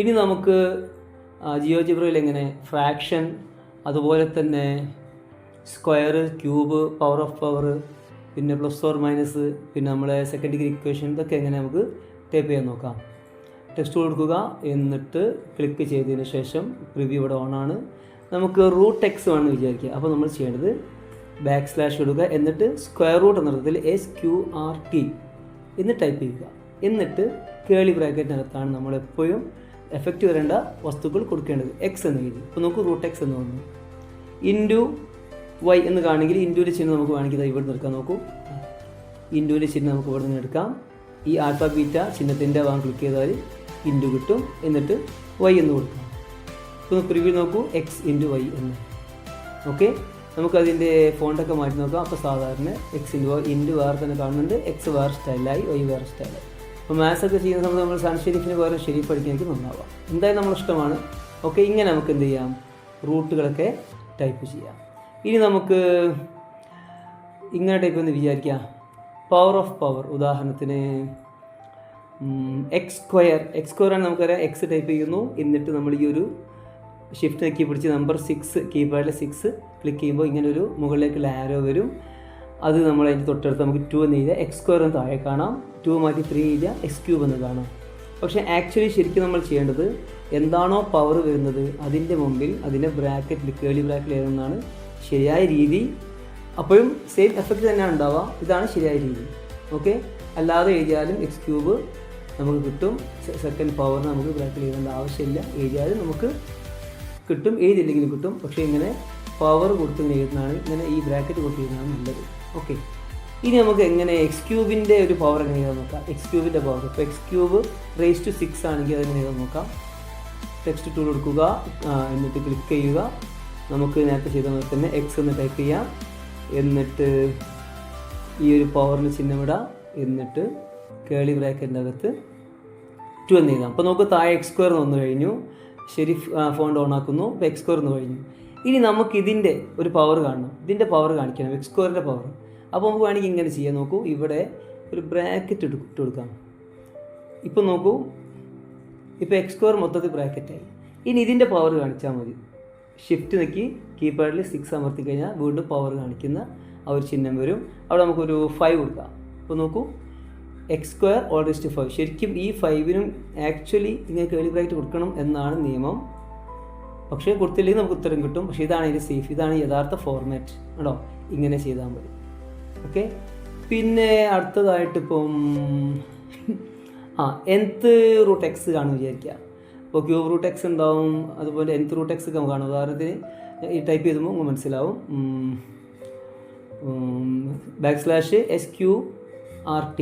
ഇനി നമുക്ക് ജിയോജിബ്രയിൽ എങ്ങനെ ഫ്രാക്ഷൻ, അതുപോലെ തന്നെ square, cube, power of power, പിന്നെ പ്ലസ് ഓർ മൈനസ്, പിന്നെ നമ്മളെ സെക്കൻഡ് ഡിഗ്രി ഇക്വേഷൻ, ഇതൊക്കെ എങ്ങനെ നമുക്ക് ടൈപ്പ് ചെയ്യാൻ നോക്കാം. ടെക്സ്റ്റ് കൊടുക്കുക, എന്നിട്ട് ക്ലിക്ക് ചെയ്തതിന് ശേഷം പ്രിവ്യൂ ഇവിടെ ഓണാണ്. നമുക്ക് റൂട്ട് എക്സ് വേണമെന്ന് വിചാരിക്കുക. അപ്പോൾ നമ്മൾ ചെയ്യേണ്ടത് / ഇടുക, എന്നിട്ട് സ്ക്വയർ റൂട്ട് എന്നർത്ഥത്തിൽ SQRT എന്ന് ടൈപ്പ് ചെയ്യുക. എന്നിട്ട് കേളി ബ്രാക്കറ്റിനകത്താണ് നമ്മളെപ്പോഴും എഫക്റ്റ് വരേണ്ട വസ്തുക്കൾ കൊടുക്കേണ്ടത്. എക്സ് എന്ന് എഴുതി. ഇപ്പോൾ നമുക്ക് റൂട്ട് എക്സ് എന്ന് വന്നു. ഇൻറ്റു വൈ എന്ന് കാണെങ്കിൽ ഇൻറ്റുവിൻ്റെ ചിഹ്നം നമുക്ക് വേണമെങ്കിൽ ഇവിടെ നിന്ന് എടുക്കാൻ നോക്കൂ. ഇൻറ്റുവിൻ്റെ ചിഹ്നം നമുക്ക് ഇവിടെ നിന്ന് എടുക്കാം. ഈ ആൽഫ ബീറ്റ ചിഹ്നത്തിൻ്റെ ഭാഗം ക്ലിക്ക് ചെയ്താൽ ഇൻറ്റു കിട്ടും. എന്നിട്ട് വൈ എന്ന് കൊടുക്കാം. ഇപ്പോൾ പ്രിവ്യൂ നോക്കൂ, എക്സ് ഇൻറ്റു വൈ എന്ന്. ഓക്കെ, നമുക്കതിൻ്റെ ഫോണ്ടൊക്കെ മാറ്റി നോക്കാം. അപ്പോൾ സാധാരണ എക്സ് ഇൻറ്റു വേറെ തന്നെ കാണുന്നുണ്ട്, എക്സ് വേറെ സ്റ്റൈലായി, വൈ വേറെ സ്റ്റൈലായി. അപ്പോൾ മാത്സ് ഒക്കെ ചെയ്യുന്ന സമയത്ത് നമ്മൾ സൺഷെരീഫിന് പകരം ഷെരീഫ് പഠിക്കാൻ എനിക്ക് നന്നാവാം. എന്തായാലും നമ്മളിഷ്ടമാണ്. ഓക്കെ, ഇങ്ങനെ നമുക്ക് എന്ത് ചെയ്യാം, റൂട്ടുകളൊക്കെ ടൈപ്പ് ചെയ്യാം. ഇനി നമുക്ക് ഇങ്ങനെ ടൈപ്പ് എന്ന് വിചാരിക്കാം. പവർ ഓഫ് പവർ, ഉദാഹരണത്തിന് എക്സ് സ്ക്വയറാണ് നമുക്കറിയാം. എക്സ് ടൈപ്പ് ചെയ്യുന്നു, എന്നിട്ട് നമ്മൾ ഈ ഒരു ഷിഫ്റ്റ് നെക്കി പിടിച്ച് നമ്പർ 6 കീപാഡിൽ 6 ക്ലിക്ക് ചെയ്യുമ്പോൾ ഇങ്ങനെ ഒരു മുകളിലേക്കുള്ള ആരോ വരും. അത് നമ്മൾ അതിൻ്റെ തൊട്ടടുത്ത് നമുക്ക് 2 എന്ന് എഴുതുക, എക്സ് സ്ക്വയർ എന്ന് താഴെ കാണാം. 2 മാറ്റി 3 എഴുതുക, എക്സ് ക്യൂബ് എന്ന് കാണാം. പക്ഷേ ആക്ച്വലി ശരിക്കും നമ്മൾ ചെയ്യേണ്ടത് എന്താണോ പവർ വരുന്നത് അതിൻ്റെ മുമ്പിൽ അതിൻ്റെ ബ്രാക്കറ്റിൽ കേളി ബ്രാക്കറ്റിൽ എഴുതുന്നതാണ് ശരിയായ രീതി. അപ്പോഴും സെയിം എഫക്റ്റ് തന്നെയാണ് ഉണ്ടാവുക. ഇതാണ് ശരിയായ രീതി. ഓക്കെ, അല്ലാതെ എഴുതിയാലും എക്സ് ക്യൂബ് നമുക്ക് കിട്ടും. സെക്കൻഡ് പവർ നമുക്ക് ബ്രാക്കറ്റിൽ എഴുതേണ്ട ആവശ്യമില്ല. എഴുതിയാലും നമുക്ക് കിട്ടും, എഴുതിയില്ലെങ്കിലും കിട്ടും. പക്ഷേ ഇങ്ങനെ പവർ കൊടുത്ത് എഴുതുന്നതാണ്, ഇങ്ങനെ ഈ ബ്രാക്കറ്റ് കൊടുത്ത് എഴുതുന്നതാണ് നല്ലത്. ഓക്കെ, ഇനി നമുക്ക് എങ്ങനെ എക്സ് ക്യൂബിൻ്റെ ഒരു പവർ എങ്ങനെ എഴുതാൻ നോക്കാം. എക്സ് ക്യൂബിൻ്റെ പവർ ഇപ്പോൾ എക്സ് ക്യൂബ് റേസ് ടു 6 ആണെങ്കിൽ അതെങ്ങനെ എഴുതാൻ നോക്കാം. ടെക്സ്റ്റ് ടൂൾ കൊടുക്കുക, എന്നിട്ട് ക്ലിക്ക് ചെയ്യുക. നമുക്ക് നേരത്തെ ചെയ്ത പോലെ തന്നെ എക്സ് എന്ന് ടൈപ്പ് ചെയ്യാം. എന്നിട്ട് ഈ ഒരു പവറിന് ചിഹ്നം ഇടാം. എന്നിട്ട് കേളി ബ്രാക്കറ്റിൻ്റെ അകത്ത് 2 എന്ന് എഴുതാം. അപ്പോൾ നമുക്ക് താഴെ എക്സ് സ്ക്വയർ വന്നു കഴിഞ്ഞു. ശരി, ഫോണ്ട് ഓൺ ആക്കുന്നു. ഇപ്പോൾ എക്സ് സ്ക്വയർ എന്ന് കഴിഞ്ഞു. ഇനി നമുക്ക് ഇതിൻ്റെ ഒരു പവർ കാണണം. ഇതിൻ്റെ പവർ കാണിക്കണം, എക്സ് സ്ക്വയറിൻ്റെ പവർ. അപ്പോൾ നമുക്ക് വേണമെങ്കിൽ ഇങ്ങനെ ചെയ്യാൻ നോക്കൂ. ഇവിടെ ഒരു ബ്രാക്കറ്റ് ഇട്ട് കൊടുക്കാം. ഇപ്പോൾ നോക്കൂ, ഇപ്പോൾ എക്സ് സ്ക്വയർ മൊത്തത്തിൽ ബ്രാക്കറ്റായി. ഇനി ഇതിൻ്റെ പവർ കാണിച്ചാൽ മതി. ഷിഫ്റ്റ് നിൽക്കി കീപാഡിൽ 6 അമർത്തി കഴിഞ്ഞാൽ വീണ്ടും പവർ കാണിക്കുന്ന ആ ഒരു ചിഹ്നം വരും. അവിടെ നമുക്കൊരു 5 കൊടുക്കാം. അപ്പോൾ നോക്കൂ, x square whole raise to 5. ശരിക്കും ഈ 5നും ആക്ച്വലി ഇങ്ങനെ കേളി ബ്രാക്കറ്റ് കൊടുക്കണം എന്നാണ് നിയമം. പക്ഷേ കൊടുത്തില്ലെങ്കിൽ നമുക്ക് ഉത്തരം കിട്ടും. പക്ഷേ ഇതാണ് ഇതിൻ്റെ സേഫ്, ഇതാണ് യഥാർത്ഥ ഫോർമാറ്റ് കേട്ടോ. ഇങ്ങനെ ചെയ്താൽ മതി. ഓക്കെ, പിന്നെ അടുത്തതായിട്ടിപ്പം nth റൂട്ട് എക്സ് കാണും വിചാരിക്കുക. അപ്പോൾ ക്യൂബ് റൂട്ട് എക്സ് ഉണ്ടാവും, അതുപോലെ nth റൂട്ട് എക്സ് കാണും. ഉദാഹരണത്തിന് ഈ ടൈപ്പ് ചെയ്തുമ്പോൾ നമുക്ക് മനസ്സിലാവും. / SQRT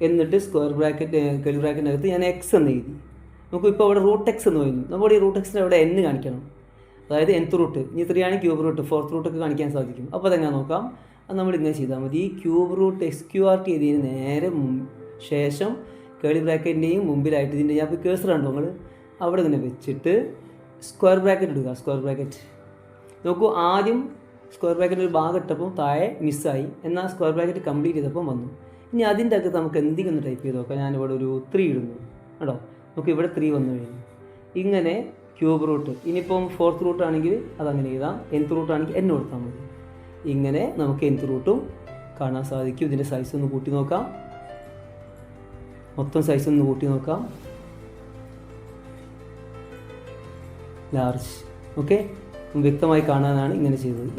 എന്നിട്ട് സ്ക്വയർ ബ്രാക്കറ്റ് കേളി ബ്രാക്കറ്റിനകത്ത് ഞാൻ എക്സ് എന്ന് എഴുതി. നമുക്ക് ഇപ്പോൾ അവിടെ റൂട്ട് എക്സ് എന്ന് പറഞ്ഞു. നമ്മുടെ ഈ റൂട്ട് എക്സിൻ്റെ അവിടെ n കാണിക്കണം. അതായത് nth റൂട്ട്, ഇനി 3 ആണ് ക്യൂബ് റൂട്ട്, 4th റൂട്ടൊക്കെ കാണിക്കാൻ സാധിക്കും. അപ്പോൾ അതെങ്ങനെ നോക്കാം. അത് നമ്മൾ ഇങ്ങനെ ചെയ്താൽ മതി. ഈ ക്യൂബ് റൂട്ട് SQRT ചെയ്തതിന് നേരെ ശേഷം കേളി ബ്രാക്കറ്റിൻ്റെയും മുമ്പിലായിട്ട് ഇതിൻ്റെ ഞാൻ ഇപ്പോൾ കേസർ കണ്ടോ നിങ്ങൾ, അവിടെ ഇങ്ങനെ വെച്ചിട്ട് സ്ക്വയർ ബ്രാക്കറ്റ് ഇടുക. സ്ക്വയർ ബ്രാക്കറ്റ് നോക്കൂ, ആദ്യം സ്ക്വയർ ബ്രാക്കറ്റിൻ്റെ ഒരു ഭാഗം ഇട്ടപ്പോൾ താഴെ മിസ്സായി, എന്നാൽ സ്ക്വയർ ബ്രാക്കറ്റ് കംപ്ലീറ്റ് ചെയ്തപ്പോൾ വന്നു. ഇനി അതിൻ്റെ അകത്ത് നമുക്ക് എന്തെങ്കിലും ഒന്ന് ടൈപ്പ് ചെയ്ത് നോക്കാം. ഞാനിവിടെ ഒരു 3 ഇടുന്നു കേട്ടോ. നമുക്ക് ഇവിടെ 3 വന്നു കഴിഞ്ഞു. ഇങ്ങനെ ക്യൂബ് റൂട്ട്, ഇനിയിപ്പം 4th റൂട്ട് ആണെങ്കിൽ അതങ്ങനെ എഴുതാം. nth റൂട്ട് ആണെങ്കിൽ n കൊടുത്താൽ മതി. ഇങ്ങനെ നമുക്ക് nth റൂട്ടും കാണാൻ സാധിക്കും. ഇതിൻ്റെ സൈസ് ഒന്ന് കൂട്ടി നോക്കാം. മൊത്തം സൈസ് ഒന്ന് കൂട്ടി നോക്കാം. ലാർജ്. ഓക്കെ, വ്യക്തമായി കാണാനാണ് ഇങ്ങനെ ചെയ്തത്.